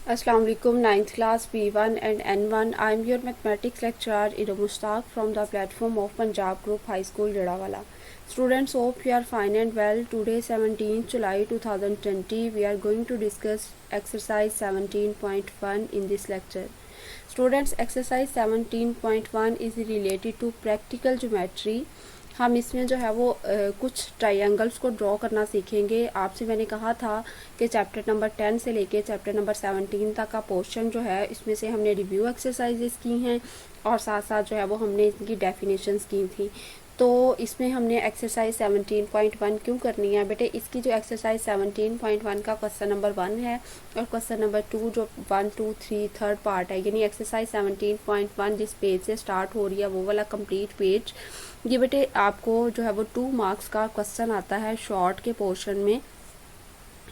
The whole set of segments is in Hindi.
Assalamu alaikum, 9th class P1 and N1. I am your mathematics lecturer Ida Mushtaq from the platform of Punjab Group High School Jadawala. Students, hope you are fine and well. Today 17th July 2020 we are going to discuss exercise 17.1 in this lecture. Students, exercise 17.1 is related to practical geometry. हम इसमें जो है वो कुछ ट्रायंगल्स को ड्रॉ करना सीखेंगे। आपसे मैंने कहा था कि चैप्टर नंबर 10 से लेके चैप्टर नंबर 17 तक का पोर्शन जो है इसमें से हमने रिव्यू एक्सरसाइजेस की हैं और साथ साथ जो है वो हमने इनकी डेफिनेशंस की थी। तो इसमें हमने एक्सरसाइज 17.1 क्यों करनी है बेटे, इसकी जो एक्सरसाइज 17.1 का क्वेश्चन नंबर 1 है और क्वेश्चन नंबर 2 जो 1, 2, 3 थर्ड पार्ट है, यानी एक्सरसाइज 17.1 जिस पेज से स्टार्ट हो रही है वो वाला कंप्लीट पेज, ये बेटे आपको जो है वो 2 मार्क्स का क्वेश्चन आता है। शॉर्ट के पोर्शन में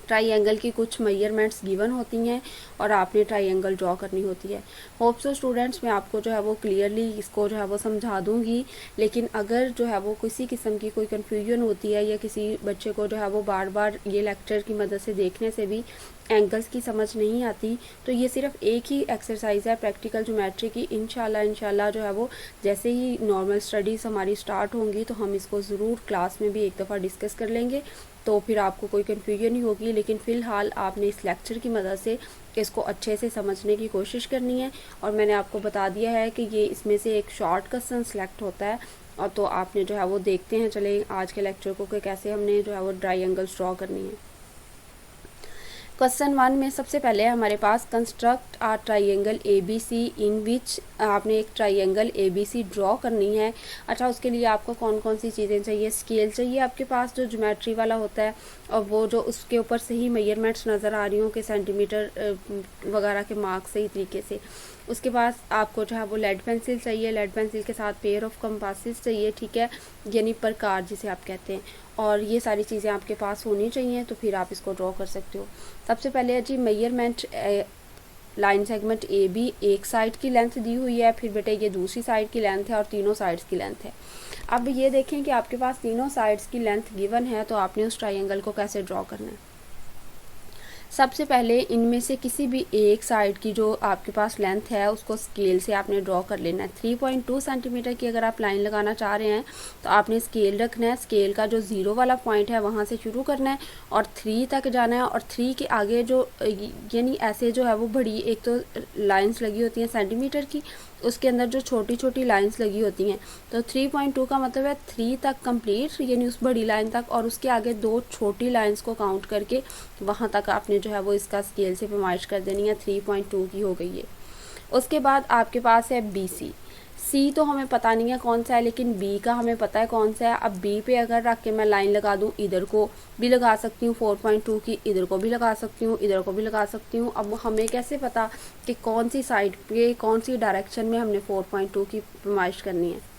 ट्राइंगल की कुछ मेजरमेंट्स गिवन होती हैं और आपने ट्राइंगल ड्रॉ करनी होती है। होप सो स्टूडेंट्स मैं आपको जो है वो क्लियरली इसको जो है वो समझा दूंगी, लेकिन अगर जो है वो किसी किस्म की कोई कन्फ्यूजन होती है या किसी बच्चे को जो है वो बार बार ये लेक्चर की मदद से देखने से भी एंगल्स की समझ नहीं आती, तो ये सिर्फ एक ही एक्सरसाइज है प्रैक्टिकल ज्योमेट्री की। इंशाल्लाह जो है वो जैसे ही नॉर्मल स्टडीज़ हमारी स्टार्ट होंगी तो हम इसको ज़रूर क्लास में भी एक दफ़ा डिस्कस कर लेंगे, तो फिर आपको कोई कन्फ्यूजन नहीं होगी। लेकिन फ़िलहाल आपने इस लेक्चर की मदद से इसको अच्छे से समझने की कोशिश करनी है और मैंने आपको बता दिया है कि ये इसमें से एक शॉर्ट क्वेश्चन सेलेक्ट होता है और तो आपने जो है वो देखते हैं चले आज के लेक्चर को कि कैसे हमने जो है वो ट्रायंगल्स ड्रॉ करनी है। क्वेश्चन 1 में सबसे पहले हमारे पास कंस्ट्रक्ट आ ट्राइंगल ABC इन विच, आपने एक ट्राइंगल ABC ड्रॉ करनी है। अच्छा, उसके लिए आपको कौन कौन सी चीज़ें चाहिए? स्केल चाहिए आपके पास जो ज्योमेट्री वाला होता है और वो जो उसके ऊपर सही मेजरमेंट्स नज़र आ रही हो कि सेंटीमीटर वगैरह के मार्क सही तरीके से। उसके बाद आपको जो है वो लेड पेंसिल चाहिए, लेड पेंसिल के साथ पेयर ऑफ कंपासेस चाहिए, ठीक है, यानी प्रकार जिसे आप कहते हैं। और ये सारी चीज़ें आपके पास होनी चाहिए तो फिर आप इसको ड्रॉ कर सकते हो। सबसे पहले है जी मेजरमेंट, लाइन सेगमेंट AB एक साइड की लेंथ दी हुई है, फिर बेटे ये दूसरी साइड की लेंथ है और तीनों साइड्स की लेंथ है। अब ये देखें कि आपके पास तीनों साइड्स की लेंथ गिवन है तो आपने उस ट्रायंगल को कैसे ड्रॉ करना है। सबसे पहले इनमें से किसी भी एक साइड की जो आपके पास लेंथ है उसको स्केल से आपने ड्रॉ कर लेना है। 3.2 सेंटीमीटर की अगर आप लाइन लगाना चाह रहे हैं तो आपने स्केल रखना है, स्केल का जो 0 वाला पॉइंट है वहाँ से शुरू करना है और 3 तक जाना है और 3 के आगे जो यानी ऐसे जो है वो बड़ी एक तो लाइन्स लगी होती हैं सेंटीमीटर की, उसके अंदर जो छोटी छोटी लाइंस लगी होती हैं, तो 3.2 का मतलब है 3 तक कंप्लीट, यानी उस बड़ी लाइन तक, और उसके आगे 2 छोटी लाइंस को काउंट करके वहाँ तक आपने जो है वो इसका स्केल से पैमाइश कर देनी है। 3.2 की हो गई है। उसके बाद आपके पास है BC। सी तो हमें पता नहीं है कौन सा है, लेकिन बी का हमें पता है कौन सा है। अब बी पे अगर रख के मैं लाइन लगा दूं, इधर को भी लगा सकती हूँ 4.2 की, इधर को भी लगा सकती हूँ, इधर को भी लगा सकती हूँ। अब हमें कैसे पता कि कौन सी साइड पे कौन सी डायरेक्शन में हमने 4.2 की पैमाइश करनी है?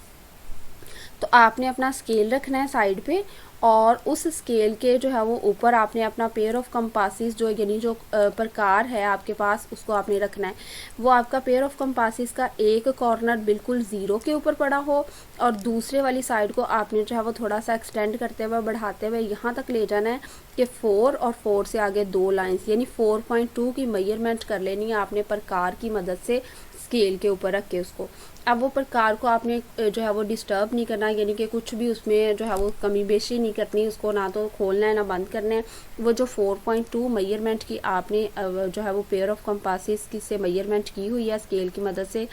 तो आपने अपना स्केल रखना है साइड पे और उस स्केल के जो है वो ऊपर आपने अपना पेयर ऑफ कंपासेस जो यानी जो प्रकार है आपके पास उसको आपने रखना है। वो आपका पेयर ऑफ कंपासेस का एक कॉर्नर बिल्कुल 0 के ऊपर पड़ा हो और दूसरे वाली साइड को आपने जो है वो थोड़ा सा एक्सटेंड करते हुए बढ़ाते हुए यहाँ तक ले जाना है कि 4 और 4 से आगे 2 लाइंस यानी 4.2 की मेजरमेंट कर लेनी है आपने प्रकार की मदद से स्केल के ऊपर रख के उसको। अब वो प्रकार को आपने जो है वो डिस्टर्ब नहीं करना, यानी कि कुछ भी उसमें जो है वो कमी बेशी नहीं करनी, उसको ना तो खोलना है ना बंद करना है। वो जो 4.2 मेजरमेंट की आपने जो है वो पेयर ऑफ कंपासेस की से मेजरमेंट की हुई है स्केल की मदद से,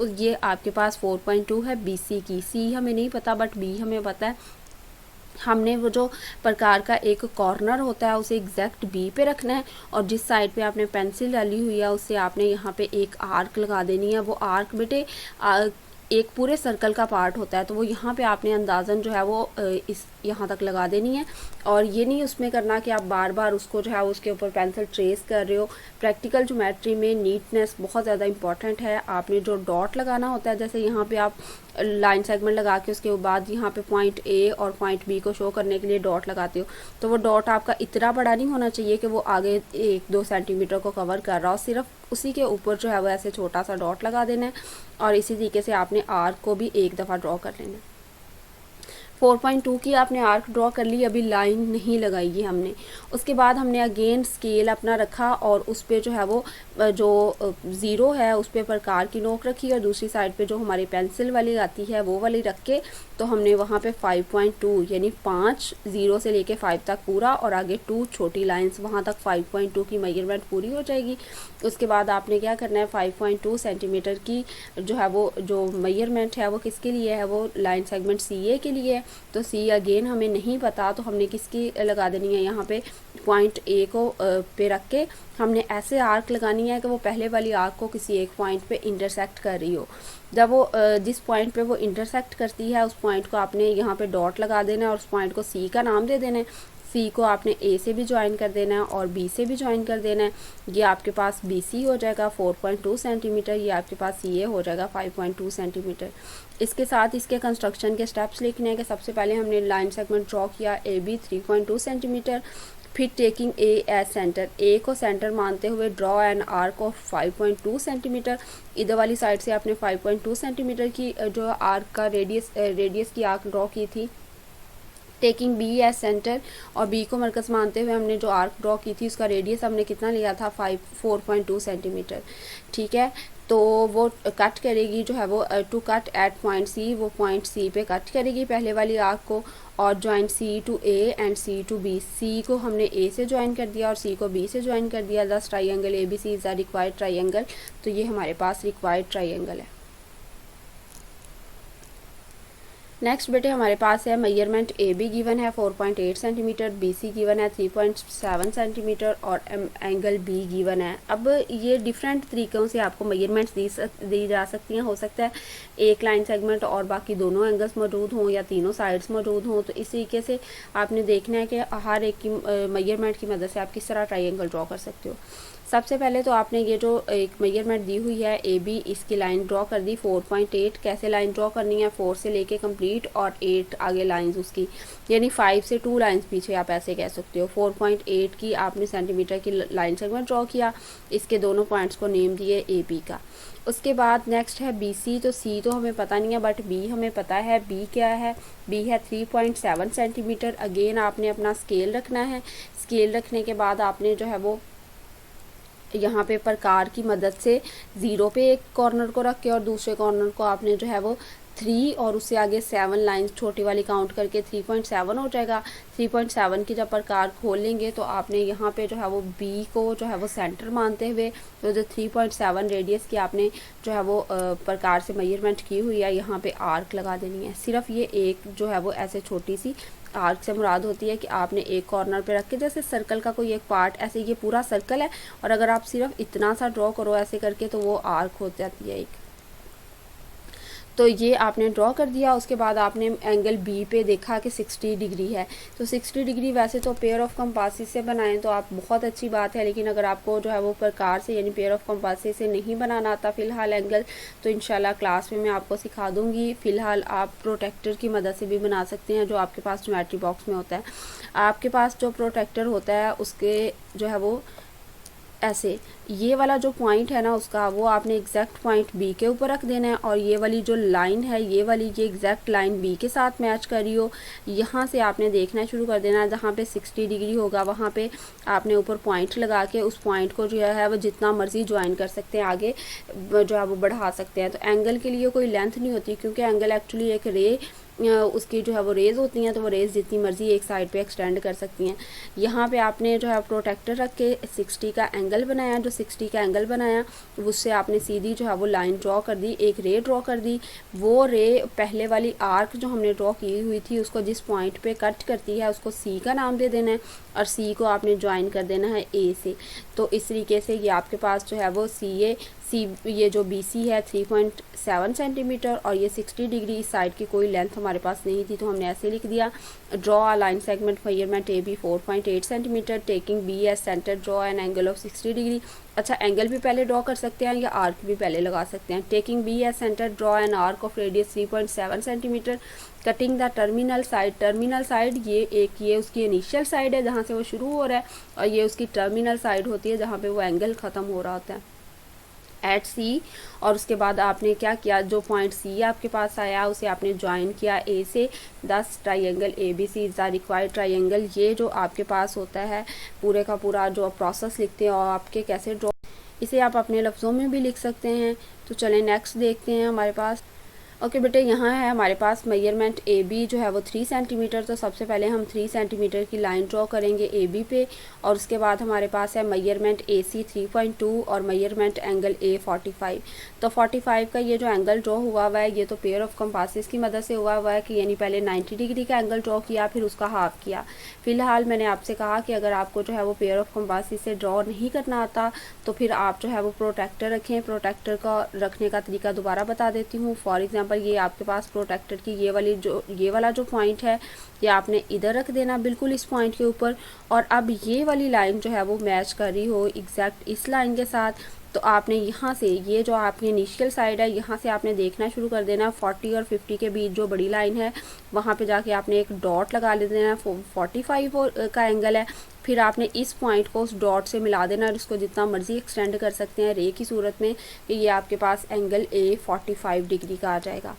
ये आपके पास 4.2 है BC की। C हमें नहीं पता बट B हमें पता है। हमने वो जो प्रकार का एक कॉर्नर होता है उसे एग्जैक्ट B पे रखना है और जिस साइड पे आपने पेंसिल डाली हुई है उससे आपने यहाँ पे एक आर्क लगा देनी है। वो आर्क बेटे एक पूरे सर्कल का पार्ट होता है, तो वो यहाँ पे आपने अंदाज़न जो है वो इस यहाँ तक लगा देनी है। और ये नहीं उसमें करना कि आप बार बार उसको जो है उसके ऊपर पेंसिल ट्रेस कर रहे हो। प्रैक्टिकल ज्योमेट्री में नीटनेस बहुत ज़्यादा इंपॉर्टेंट है। आपने जो डॉट लगाना होता है, जैसे यहाँ पे आप लाइन सेगमेंट लगा के उसके बाद यहाँ पे पॉइंट A और पॉइंट B को शो करने के लिए डॉट लगाते हो, तो वो डॉट आपका इतना बड़ा नहीं होना चाहिए कि वो आगे 1-2 सेंटीमीटर को कवर कर रहा हो, सिर्फ उसी के ऊपर जो है वो ऐसे छोटा सा डॉट लगा देना है और इसी तरीके से आपने आर्क को भी एक दफ़ा ड्रॉ कर लेना है। 4.2 की आपने आर्क ड्रॉ कर ली, अभी लाइन नहीं लगाई है हमने। उसके बाद हमने अगेन स्केल अपना रखा और उस पर जो है वो जो ज़ीरो है उस पर प्रकार की नोक रखी और दूसरी साइड पे जो हमारी पेंसिल वाली आती है वो वाली रख के तो हमने वहाँ पे 5.2 यानी 5 0 से लेके 5 तक पूरा और आगे 2 छोटी लाइंस, वहाँ तक 5.2 की मेजरमेंट पूरी हो जाएगी। उसके बाद आपने क्या करना है, 5.2 सेंटीमीटर की जो है वो जो मेजरमेंट है वो किसके लिए है, वो लाइन सेगमेंट CA के लिए है। तो सी अगेन हमें नहीं पता तो हमने किसकी लगा देनी है, यहाँ पे पॉइंट A को पे रख के हमने ऐसे आर्क लगानी है कि वो पहले वाली आर्क को किसी एक पॉइंट पे इंटरसेक्ट कर रही हो। जब वो जिस पॉइंट पे वो इंटरसेक्ट करती है उस पॉइंट को आपने यहाँ पे डॉट लगा देना है और उस पॉइंट को C का नाम दे देना है। C को आपने A से भी ज्वाइन कर देना है और B से भी ज्वाइन कर देना है। ये आपके पास BC हो जाएगा 4.2 सेंटीमीटर, ये आपके पास CA हो जाएगा 5.2 सेंटीमीटर। इसके साथ इसके कंस्ट्रक्शन के स्टेप्स लिखने हैं कि सबसे पहले हमने लाइन सेगमेंट ड्रॉ किया AB 3.2 सेंटीमीटर, फिर taking A as centre, A को सेंटर मानते हुए draw an arc of 5.2 centimetre. इधर वाली साइड से आपने 5.2 सेंटीमीटर की जो आर्क का रेडियस की आर्क ड्रॉ की थी। टेकिंग B एज सेंटर और B को मरकज़ मानते हुए हमने जो आर्क ड्रॉ की थी उसका रेडियस हमने कितना लिया था 4.2 सेंटीमीटर। ठीक है, तो वो कट करेगी जो है वो to cut at point C, वो पॉइंट C पे कट करेगी पहले वाली आर्क को और join C to A and C to B। C को हमने A से ज्वाइन कर दिया और C को B से ज्वाइन कर दिया। दस triangle ABC is a required triangle, तो ये हमारे पास रिक्वायर्ड ट्राइंगल है। नेक्स्ट बेटे हमारे पास है मेजरमेंट AB गिवन है 4.8 सेंटीमीटर, BC गिवन है 3.7 सेंटीमीटर और एंगल B गिवन है। अब ये डिफरेंट तरीक़ों से आपको मेजरमेंट्स दी जा सकती हैं। हो सकता है एक लाइन सेगमेंट और बाकी दोनों एंगल्स मौजूद हों या तीनों साइड्स मौजूद हों, तो इस तरीके से आपने देखना है कि हर एक की मेजरमेंट की मदद से आप किस तरह ट्राइंगल ड्रॉ कर सकते हो। सबसे पहले तो आपने ये जो एक मेजरमेंट दी हुई है AB, इसकी लाइन ड्रॉ कर दी 4.8। कैसे लाइन ड्रॉ करनी है, 4 से लेके कंप्लीट और 8 आगे लाइंस उसकी, यानी 5 से 2 लाइंस पीछे, आप ऐसे कह सकते हो। 4.8 की आपने सेंटीमीटर की लाइन सेगमेंट ड्रॉ किया, इसके दोनों पॉइंट्स को नेम दिए AB का। उसके बाद नेक्स्ट है BC, तो C तो हमें पता नहीं है बट B हमें पता है। B क्या है, B है 3.7 सेंटीमीटर। अगेन आपने अपना स्केल रखना है। स्केल रखने के बाद आपने जो है वो यहाँ पे प्रकार की मदद से 0 पे एक कॉर्नर को रख के और दूसरे कॉर्नर को आपने जो है वो 3 और उससे आगे 7 लाइन छोटी वाली काउंट करके 3.7 हो जाएगा। 3.7 की जब प्रकार खोल लेंगे तो आपने यहाँ पे जो है वो B को जो है वो सेंटर मानते हुए तो जो 3.7 रेडियस की आपने जो है वो प्रकार से मेजरमेंट की हुई है, यहाँ पे आर्क लगा देनी है। सिर्फ ये एक जो है वो ऐसे छोटी सी आर्क से मुराद होती है कि आपने एक कॉर्नर पे रख के, जैसे सर्कल का कोई एक पार्ट, ऐसे ये पूरा सर्कल है और अगर आप सिर्फ इतना सा ड्रॉ करो ऐसे करके तो वो आर्क हो जाती है एक। तो ये आपने ड्रॉ कर दिया। उसके बाद आपने एंगल B पे देखा कि 60 डिग्री है, तो 60 डिग्री वैसे तो पेयर ऑफ कंपासेस से बनाएं तो आप बहुत अच्छी बात है, लेकिन अगर आपको जो है वो प्रकार से यानी पेयर ऑफ कंपासेस से नहीं बनाना आता फ़िलहाल एंगल, तो इंशाल्लाह क्लास में मैं आपको सिखा दूँगी। फ़िलहाल आप प्रोटेक्टर की मदद से भी बना सकते हैं जो आपके पास ज्योमेट्री बॉक्स में होता है। आपके पास जो प्रोटेक्टर होता है उसके जो है वो ऐसे ये वाला जो पॉइंट है ना उसका, वो आपने एग्जैक्ट पॉइंट B के ऊपर रख देना है और ये वाली जो लाइन है ये वाली ये एग्जैक्ट लाइन B के साथ मैच कर रही हो, यहाँ से आपने देखना शुरू कर देना है। जहाँ पे 60 डिग्री होगा वहाँ पे आपने ऊपर पॉइंट लगा के उस पॉइंट को जो है वो जितना मर्जी ज्वाइन कर सकते हैं, आगे जो है वो बढ़ा सकते हैं। तो एंगल के लिए कोई लेंथ नहीं होती क्योंकि एंगल एक्चुअली एक रे उसकी जो है वो रेज़ होती हैं, तो वो रेज़ जितनी मर्जी एक साइड पे एक्सटेंड कर सकती हैं। यहाँ पे आपने जो है प्रोटेक्टर रख के 60 का एंगल बनाया, जो 60 का एंगल बनाया उससे आपने सीधी जो है वो लाइन ड्रॉ कर दी, एक रे ड्रॉ कर दी। वो रे पहले वाली आर्क जो हमने ड्रॉ की हुई थी उसको जिस पॉइंट पे कट करती है उसको C का नाम दे देना है और C को आपने ज्वाइन कर देना है A से। तो इस तरीके से ये आपके पास जो है वो ये जो BC है 3.7 सेंटीमीटर और ये 60 डिग्री, इस साइड की कोई लेंथ हमारे पास नहीं थी तो हमने ऐसे लिख दिया। Draw a line segment measurement AB 4.8 centimetre, taking B as centre, draw an angle of 60 degree. अच्छा, एंगल भी पहले ड्रॉ कर सकते हैं या आर्क भी पहले लगा सकते हैं। Taking B as centre, draw an arc of radius 3.7 centimetre, cutting the terminal side. Terminal side ये उसकी इनिशियल साइड है जहाँ से वो शुरू हो रहा है और ये उसकी टर्मिनल साइड होती है जहाँ पे वो एंगल ख़त्म हो रहा होता है। एट सी, और उसके बाद आपने क्या किया, जो पॉइंट सी आपके पास आया उसे आपने ज्वाइन किया ए से। Thus triangle A B C is the required triangle. ये जो आपके पास होता है पूरे का पूरा जो प्रोसेस लिखते हैं और आपके कैसे ड्रॉ, इसे आप अपने लफ्ज़ों में भी लिख सकते हैं। तो चलें नेक्स्ट देखते हैं हमारे पास। ओके बेटे, यहाँ है हमारे पास मेजरमेंट ए बी जो है वो 3 सेंटीमीटर। तो सबसे पहले हम 3 सेंटीमीटर की लाइन ड्रॉ करेंगे ए बी पे, और उसके बाद हमारे पास है मेजरमेंट ए सी 3.2 और मेजरमेंट एंगल ए 45। तो 45 का ये जो एंगल ड्रॉ हुआ हुआ है ये तो पेयर ऑफ कंपासेस की मदद से हुआ है कि यानी पहले 90 डिग्री का एंगल ड्रॉ किया फिर उसका हाफ किया। फ़िलहाल मैंने आपसे कहा कि अगर आपको जो है वो पेयर ऑफ कंपासेस से ड्रॉ नहीं करना आता तो फिर आप जो है वो प्रोटेक्टर रखें। प्रोटेक्टर का रखने का तरीका दोबारा बता देती हूँ। फॉर एग्जांपल ये आपके पास प्रोटेक्टर की ये वाला जो पॉइंट है ये आपने इधर रख देना बिल्कुल इस पॉइंट के ऊपर, और अब ये वाली लाइन जो है वो मैच कर रही हो एग्जैक्ट इस लाइन के साथ। तो आपने यहाँ से ये जो आपकी इनिशियल साइड है यहाँ से आपने देखना शुरू कर देना। 40 और 50 के बीच जो बड़ी लाइन है वहाँ पे जाके आपने एक डॉट लगा ले देना। 45 का एंगल है, फिर आपने इस पॉइंट को उस डॉट से मिला देना और इसको जितना मर्जी एक्सटेंड कर सकते हैं रे की सूरत में कि ये आपके पास एंगल ए 45 डिग्री का आ जाएगा।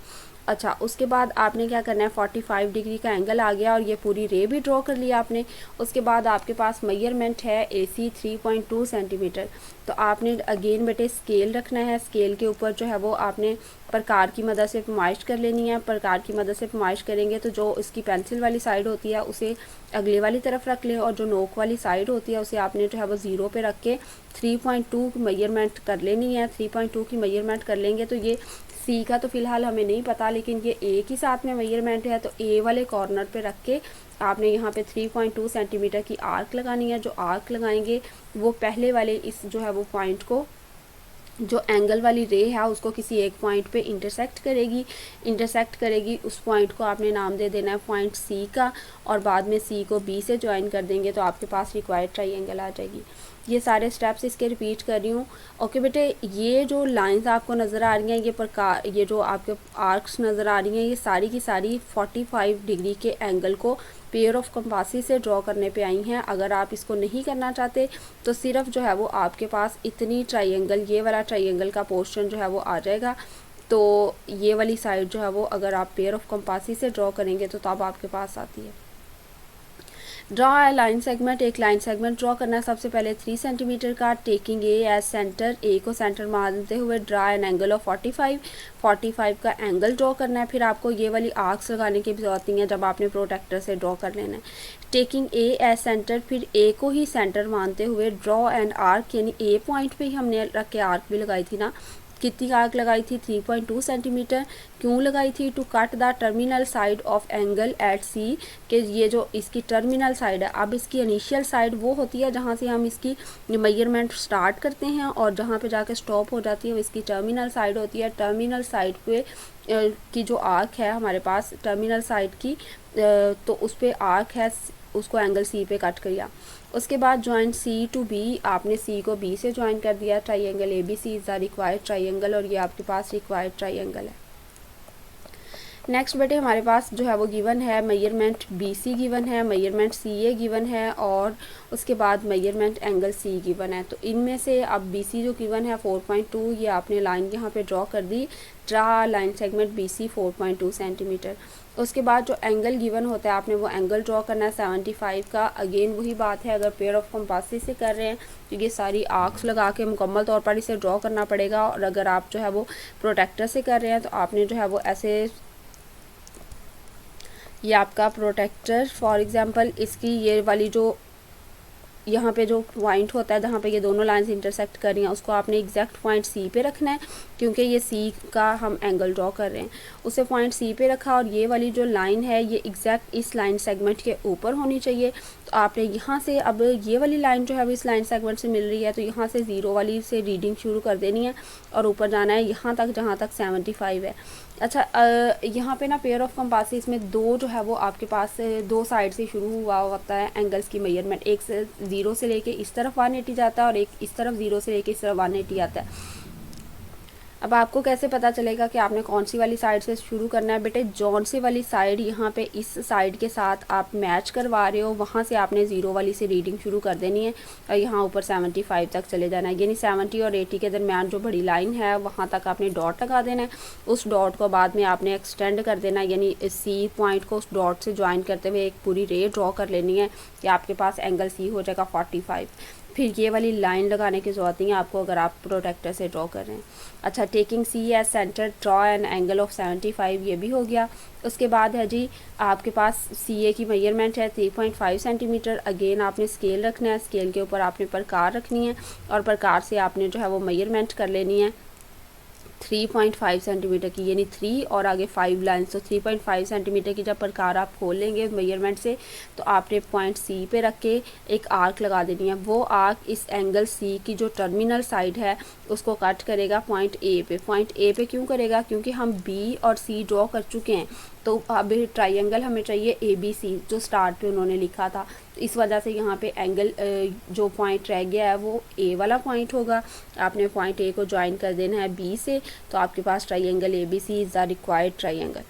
अच्छा, उसके बाद आपने क्या करना है, 45 डिग्री का एंगल आ गया और ये पूरी रे भी ड्रॉ कर लिया आपने। उसके बाद आपके पास मेजरमेंट है ए सी 3.2 सेंटीमीटर। तो आपने अगेन बेटे स्केल रखना है। स्केल के ऊपर जो है वो आपने प्रकार की मदद से पैमाइश कर लेनी है। प्रकार की मदद से पैमाइश करेंगे तो जो इसकी पेंसिल वाली साइड होती है उसे अगले वाली तरफ रख लें, और जो नोक वाली साइड होती है उसे आपने जो है वो 0 पे रख के 3.2 की मेजरमेंट कर लेनी है। 3.2 की मेजरमेंट कर लेंगे तो ये सी का तो फ़िलहाल हमें नहीं पता, लेकिन ये ए की साथ में मेजरमेंट है तो ए वाले कॉर्नर पे रख के आपने यहाँ पे 3.2 सेंटीमीटर की आर्क लगानी है। जो आर्क लगाएंगे वो पहले वाले इस जो है वो पॉइंट को, जो एंगल वाली रे है उसको किसी एक पॉइंट पे इंटरसेक्ट करेगी। उस पॉइंट को आपने नाम दे देना है पॉइंट सी का, और बाद में सी को बी से ज्वाइन कर देंगे तो आपके पास रिक्वायर्ड ट्राइंगल आ जाएगी। ये सारे स्टेप्स इसके रिपीट कर रही हूँ। ओके बेटे, ये जो लाइंस आपको नज़र आ रही हैं ये प्रकार, ये जो आपके आर्क्स नज़र आ रही हैं ये सारी की सारी 45 डिग्री के एंगल को पेयर ऑफ कंपासेस से ड्रॉ करने पे आई हैं। अगर आप इसको नहीं करना चाहते तो सिर्फ जो है वो आपके पास इतनी ट्राइंगल, ये वाला ट्राइंगल का पोर्शन जो है वो आ जाएगा। तो ये वाली साइड जो है वो अगर आप पेयर ऑफ कंपासेस से ड्रॉ करेंगे तो तब आपके पास आती है। ड्रॉ ए लाइन सेगमेंट, एक लाइन सेगमेंट ड्रॉ करना है सबसे पहले 3 सेंटीमीटर का। टेकिंग ए एज सेंटर, ए को सेंटर मानते हुए ड्रा एन एंगल ऑफ 45 का एंगल ड्रॉ करना है। फिर आपको ये वाली आर्क्स लगाने की जरूरत नहीं है जब आपने प्रोटेक्टर से ड्रॉ कर लेना है। टेकिंग ए एज सेंटर, फिर ए को ही सेंटर मानते हुए ड्रॉ एंड आर्क, यानी ए पॉइंट पे ही हमने रख के आर्क भी लगाई थी ना। कितनी आर्क लगाई थी, 3.2 सेंटीमीटर। क्यों लगाई थी, to cut the terminal side of angle at C, कि ये जो इसकी टर्मिनल साइड है, अब इसकी इनिशियल साइड वो होती है जहाँ से हम इसकी मेजरमेंट स्टार्ट करते हैं और जहाँ पे जाके स्टॉप हो जाती है वो इसकी टर्मिनल साइड होती है। टर्मिनल साइड पे की जो आर्क है हमारे पास टर्मिनल साइड की, तो उस पर आर्क है, उसको एंगल सी पे कट किया। उसके बाद ज्वाइन सी टू बी, आपने सी को बी से ज्वाइन कर दिया। Triangle A B C is the required triangle, और ये आपके पास रिक्वायर्ड ट्राइंगल है। नेक्स्ट बेटे हमारे पास जो है वो गिवन है मेजरमेंट बी सी गिवन है, मेजरमेंट सी ए गिवन है, और उसके बाद मेजरमेंट एंगल सी गिवन है। तो इनमें से अब बी सी जो गिवन है 4.2, ये आपने लाइन यहाँ पे ड्रॉ कर दी। Draw line segment B C 4.2 centimetre. उसके बाद जो एंगल गिवन होता है आपने वो एंगल ड्रॉ करना है 75 का। अगेन वही बात है, अगर पेयर ऑफ कंपासेस से कर रहे हैं तो ये सारी आर्क्स लगा के मुकम्मल तौर पर इसे ड्रॉ करना पड़ेगा, और अगर आप जो है वो प्रोटेक्टर से कर रहे हैं तो आपने जो है वो ऐसे, ये आपका प्रोटेक्टर फॉर एग्जांपल इसकी ये वाली जो यहाँ पे जो पॉइंट होता है जहाँ पे ये दोनों लाइंस इंटरसेक्ट कर रही हैं उसको आपने एग्जैक्ट पॉइंट सी पे रखना है, क्योंकि ये सी का हम एंगल ड्रॉ कर रहे हैं। उसे पॉइंट सी पे रखा और ये वाली जो लाइन है ये एग्जैक्ट इस लाइन सेगमेंट के ऊपर होनी चाहिए। तो आपने यहाँ से, अब ये वाली लाइन जो है अब इस लाइन सेगमेंट से मिल रही है तो यहाँ से 0 वाली से रीडिंग शुरू कर देनी है और ऊपर जाना है यहाँ तक जहाँ तक 75 है। अच्छा, यहाँ पे ना पेयर ऑफ कंपासेस में दो जो है वो आपके पास दो साइड से शुरू हुआ होता है एंगल्स की मेजरमेंट। एक से 0 से लेके इस तरफ 180 जाता है और एक इस तरफ 0 से लेके इस तरफ 180 आता है। अब आपको कैसे पता चलेगा कि आपने कौन सी वाली साइड से शुरू करना है? बेटे जौन सी वाली साइड यहाँ पे इस साइड के साथ आप मैच करवा रहे हो वहाँ से आपने 0 वाली से रीडिंग शुरू कर देनी है और यहाँ ऊपर 75 तक चले जाना है, यानी 70 और 80 के दरमियान जो बड़ी लाइन है वहाँ तक आपने डॉट लगा देना है। उस डॉट को बाद में आपने एक्सटेंड कर देना है, यानी सी पॉइंट को उस डॉट से ज्वाइन करते हुए एक पूरी रे ड्रॉ कर लेनी है कि आपके पास एंगल सी हो जाएगा 45। फिर ये वाली लाइन लगाने की ज़रूरत नहीं है आपको अगर आप प्रोटेक्टर से ड्रॉ कर रहे हैं। अच्छा, taking C as centre draw an angle of 75, ये भी हो गया। उसके बाद है जी आपके पास सी ए की मेजरमेंट है 3.5 सेंटीमीटर। अगेन आपने स्केल रखना है, स्केल के ऊपर आपने प्रकार रखनी है और प्रकार से आपने जो है वो मेजरमेंट कर लेनी है 3.5 सेंटीमीटर की, यानी 3 और आगे 5 लाइन्स। तो 3.5 सेंटीमीटर की जब प्रकार आप खोल लेंगे मेजरमेंट से तो आपने पॉइंट सी पे रख के एक आर्क लगा देनी है। वो आर्क इस एंगल सी की जो टर्मिनल साइड है उसको कट करेगा पॉइंट ए पे। पॉइंट ए पे क्यों करेगा? क्योंकि हम बी और सी ड्रॉ कर चुके हैं, तो अब ट्राइंगल हमें चाहिए ए बी सी जो स्टार्ट पे उन्होंने लिखा था। तो इस वजह से यहाँ पे एंगल जो पॉइंट रह गया है वो ए वाला पॉइंट होगा। आपने पॉइंट ए को ज्वाइन कर देना है बी से, तो आपके पास triangle A B C is the required triangle.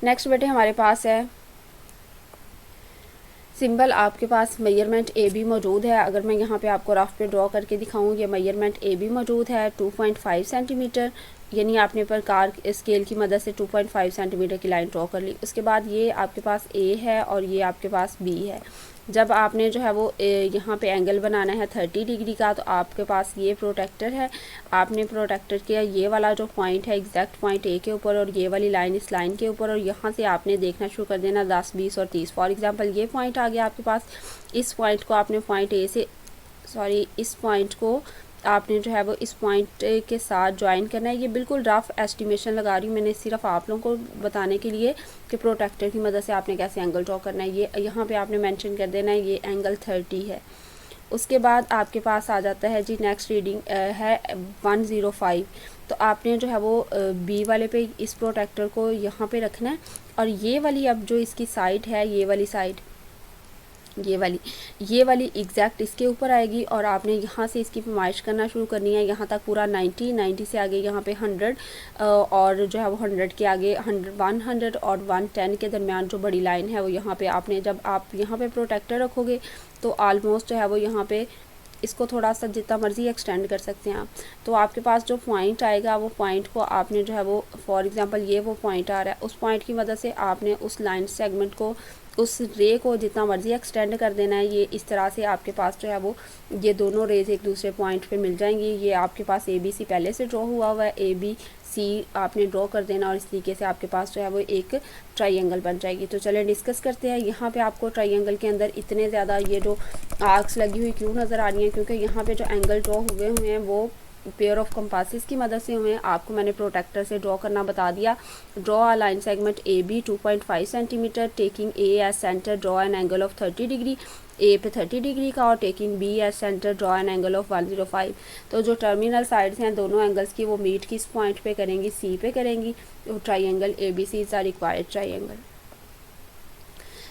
Next बेटे हमारे पास है सिंबल। आपके पास मेजरमेंट ए बी मौजूद है। अगर मैं यहाँ पे आपको रफ पे ड्रॉ करके दिखाऊँ, ये मेजरमेंट ए बी मौजूद है 2.5 सेंटीमीटर, यानी आपने प्रकार स्केल की मदद से 2.5 सेंटीमीटर की लाइन ड्रॉ कर ली। उसके बाद ये आपके पास ए है और ये आपके पास बी है। जब आपने जो है वो यहाँ पे एंगल बनाना है 30 डिग्री का, तो आपके पास ये प्रोटेक्टर है। आपने प्रोटेक्टर के ये वाला जो पॉइंट है एग्जैक्ट पॉइंट ए के ऊपर और ये वाली लाइन इस लाइन के ऊपर, और यहाँ से आपने देखना शुरू कर देना 10, 20 और 30। फॉर एग्जांपल ये पॉइंट आ गया आपके पास, इस पॉइंट को आपने पॉइंट ए से इस पॉइंट को आपने जो है वो इस पॉइंट के साथ ज्वाइन करना है। ये बिल्कुल रफ एस्टिमेशन लगा रही हूँ मैंने सिर्फ आप लोगों को बताने के लिए कि प्रोटेक्टर की मदद से आपने कैसे एंगल ड्रॉ करना है। ये यहाँ पे आपने मेंशन कर देना है ये एंगल 30 है। उसके बाद आपके पास आ जाता है जी नेक्स्ट रीडिंग है 105। तो आपने जो है वो बी वाले पे इस प्रोटेक्टर को यहाँ पे रखना है और ये वाली अब जो इसकी साइड है ये वाली साइड ये वाली एग्जैक्ट इसके ऊपर आएगी और आपने यहाँ से इसकी पैमाइश करना शुरू करनी है यहाँ तक पूरा 90 से आगे यहाँ पे 100 और जो है वो 100 के आगे 100 और 110 के दरमियान जो बड़ी लाइन है वो यहाँ पे आपने जब आप यहाँ पे प्रोटेक्टर रखोगे तो ऑलमोस्ट जो है वो यहाँ पे इसको थोड़ा सा जितना मर्ज़ी एक्सटेंड कर सकते हैं आप। तो आपके पास जो पॉइंट आएगा वो पॉइंट को आपने जो है वो फॉर एग्जांपल ये वो पॉइंट आ रहा है, उस पॉइंट की मदद से आपने उस लाइन सेगमेंट को उस रे को जितना मर्ज़ी एक्सटेंड कर देना है। ये इस तरह से आपके पास जो है वो ये दोनों रेज एक दूसरे पॉइंट पे मिल जाएंगी। ये आपके पास ए बी सी पहले से ड्रॉ हुआ है, ए बी सी आपने ड्रॉ कर देना और इस तरीके से आपके पास जो है वो एक ट्राइंगल बन जाएगी। तो चलिए डिस्कस करते हैं। यहाँ पे आपको ट्राइंगल के अंदर इतने ज़्यादा ये जो आर्क्स लगी हुई क्यों नज़र आ रही हैं? क्योंकि यहाँ पे जो एंगल ड्रॉ हुए हैं वो पेयर ऑफ कंपासेस की मदद से हुए हैं। आपको मैंने प्रोटेक्टर से ड्रॉ करना बता दिया। Draw a line segment A B 2.5 centimetre, taking A as centre draw an angle of 30 degree, A पे 30 डिग्री का, और taking B as centre draw an angle of 105। तो जो टर्मिनल साइड्स हैं दोनों एंगल्स की वो मीट किस पॉइंट पे करेंगी? सी पे करेंगी। तो triangle A B C is the required triangle.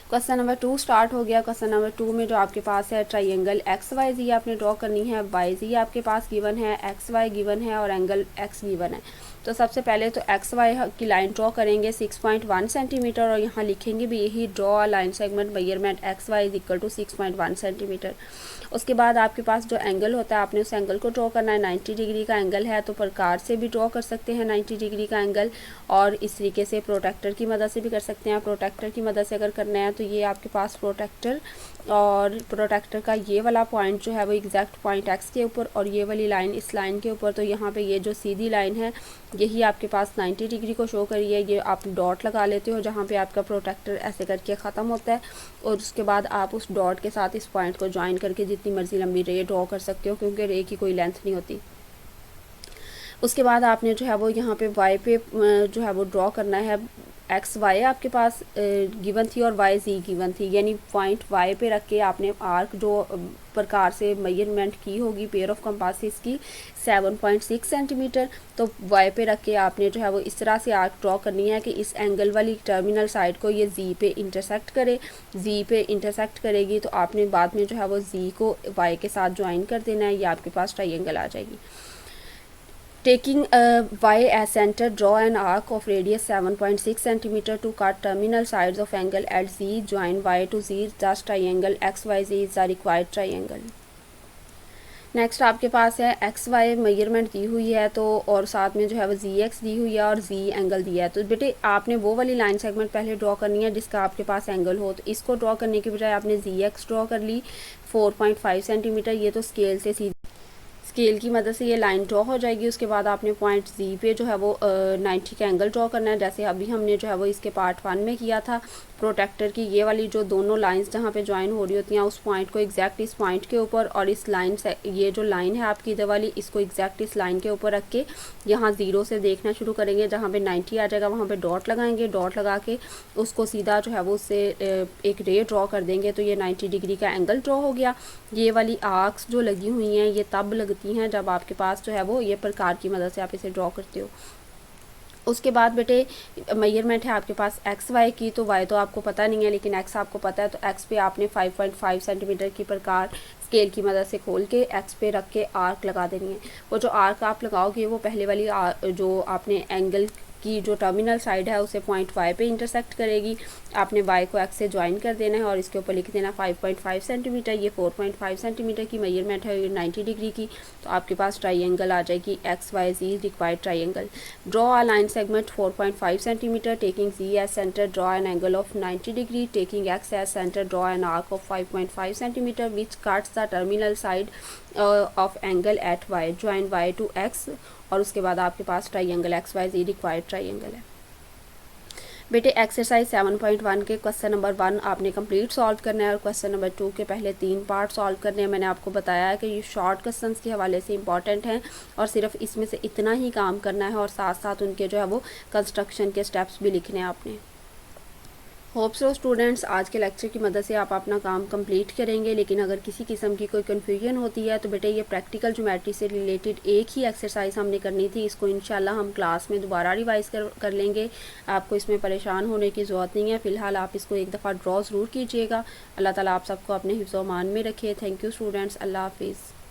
Question number 2 start हो गया। क्वेश्चन नंबर 2 में जो आपके पास है ट्राइंगल एक्स वाई जी आपने ड्रॉ करनी है, वाई जी आपके पास गिवन है, एक्स वाई गिवन है और एंगल एक्स गिवन है। तो सबसे पहले तो एक्स वाई की लाइन ड्रॉ करेंगे 6.1 सेंटीमीटर और यहाँ लिखेंगे भी यही draw line segment measurement X Y is equal to 6.1 centimetre. उसके बाद आपके पास जो एंगल होता है आपने उस एंगल को ड्रॉ करना है। 90 डिग्री का एंगल है तो प्रकार से भी ड्रॉ कर सकते हैं 90 डिग्री का एंगल, और इस तरीके से प्रोटेक्टर की मदद से भी कर सकते हैं। प्रोटेक्टर की मदद से अगर करना है तो ये आपके पास प्रोटेक्टर और प्रोटेक्टर का ये वाला पॉइंट जो है वो एग्जैक्ट पॉइंट एक्स के ऊपर और ये वाली लाइन इस लाइन के ऊपर। तो यहाँ पे ये जो सीधी लाइन है यही आपके पास 90 डिग्री को शो करी है। ये आप डॉट लगा लेते हो जहाँ पे आपका प्रोटेक्टर ऐसे करके ख़त्म होता है, और उसके बाद आप उस डॉट के साथ इस पॉइंट को ज्वाइन करके जितनी मर्जी लंबी रे ड्रॉ कर सकते हो, क्योंकि रे की कोई लेंथ नहीं होती। उसके बाद आपने जो है वो यहाँ पे वाई पे जो है वो ड्रॉ करना है। एक्स वाई आपके पास गिवन थी और वाई जी गिवन थी, यानी पॉइंट वाई पे रख के आपने आर्क जो प्रकार से मेजरमेंट की होगी पेयर ऑफ कंपासेस की 7.6 सेंटीमीटर, तो वाई पे रख के आपने जो है वो इस तरह से आर्क ड्रॉ करनी है कि इस एंगल वाली टर्मिनल साइड को ये जी पे इंटरसेक्ट करे। जी पे इंटरसेक्ट करेगी तो आपने बाद में जो है वो जी को वाई के साथ ज्वाइन कर देना है। ये आपके पास ट्राइंगल आ जाएगी। Taking y as center, draw an arc of radius 7.6 cm to cut terminal sides of angle at Z. Join y to Z. Thus triangle XYZ is the required triangle. Next आपके पास है एक्स वाई मेजरमेंट दी हुई है, तो और साथ में जो है वो जी एक्स दी हुई है और जी एंगल दिया है। तो बेटे आपने वो वाली लाइन सेगमेंट पहले ड्रॉ करनी है जिसका आपके पास एंगल हो। तो इसको ड्रॉ करने के बजाय आपने जी एक्स ड्रॉ कर ली 4.5 सेंटीमीटर। ये तो स्केल से सीधी स्केल की मदद से ये लाइन ड्रॉ हो जाएगी। उसके बाद आपने पॉइंट जी पे जो है वो 90 का एंगल ड्रॉ करना है, जैसे अभी हमने जो है वो इसके पार्ट 1 में किया था। प्रोटेक्टर की ये वाली जो दोनों लाइंस जहाँ पे ज्वाइन हो रही होती हैं उस पॉइंट को एग्जैक्ट इस पॉइंट के ऊपर, और इस लाइन से ये जो लाइन है आपकी इधर वाली, इसको एग्जैक्ट इस लाइन के ऊपर रख के यहाँ ज़ीरो से देखना शुरू करेंगे। जहाँ पे 90 आ जाएगा वहाँ पे डॉट लगाएंगे, डॉट लगा के उसको सीधा जो है वो उससे एक रे ड्रॉ कर देंगे। तो ये 90 डिग्री का एंगल ड्रॉ हो गया। ये वाली आर्क्स जो लगी हुई हैं ये तब लगती हैं जब आपके पास जो है वो ये प्रकार की मदद से आप इसे ड्रॉ करते हो। उसके बाद बेटे मेजरमेंट है आपके पास एक्स वाई की। तो वाई तो आपको पता नहीं है लेकिन एक्स आपको पता है। तो एक्स पे आपने 5.5 सेंटीमीटर की प्रकार स्केल की मदद से खोल के एक्स पे रख के आर्क लगा देनी है। वो जो आर्क आप लगाओगे वो पहले वाली जो आपने एंगल की जो टर्मिनल साइड है उसे पॉइंट वाई पे इंटरसेक्ट करेगी। आपने वाई को एक्स से ज्वाइन कर देना है और इसके ऊपर लिख देना 5.5 सेंटीमीटर। ये 4.5 सेंटीमीटर की मेजरमेंट है, ये 90 डिग्री की। तो आपके पास ट्राइंगल आ जाएगी X Y Z required triangle. Draw a line segment 4.5 centimetre taking Z as centre, draw an angle of 90 degree taking X as centre, draw an arc of 5.5 centimetre which cuts the terminal side of angle at Y, join Y to X. और उसके बाद आपके पास triangle X Y Z required triangle है। बेटे एक्सरसाइज 7.1 के क्वेश्चन नंबर 1 आपने कंप्लीट सॉल्व करना है और क्वेश्चन नंबर 2 के पहले 3 पार्ट सॉल्व करने हैं। मैंने आपको बताया है कि ये शॉर्ट क्वेश्चंस के हवाले से इंपॉर्टेंट हैं और सिर्फ इसमें से इतना ही काम करना है और साथ साथ उनके जो है वो कंस्ट्रक्शन के स्टेप्स भी लिखने हैं आपने। होप सो स्टूडेंट्स आज के लेक्चर की मदद से आप अपना काम कंप्लीट करेंगे। लेकिन अगर किसी किस्म की कोई कन्फ्यूजन होती है तो बेटे ये प्रैक्टिकल ज्योमेट्री से रिलेटेड एक ही एक्सरसाइज हमने करनी थी, इसको इंशाल्लाह हम क्लास में दोबारा रिवाइज कर लेंगे। आपको इसमें परेशान होने की ज़रूरत नहीं है। फ़िलहाल आप इसको एक दफ़ा ड्रॉ ज़रूर कीजिएगा। अल्लाह ताला आप सबको अपने हिफ्ज़-ओ-मान में रखे। थैंक यू स्टूडेंट्स, अल्लाह हाफिज़।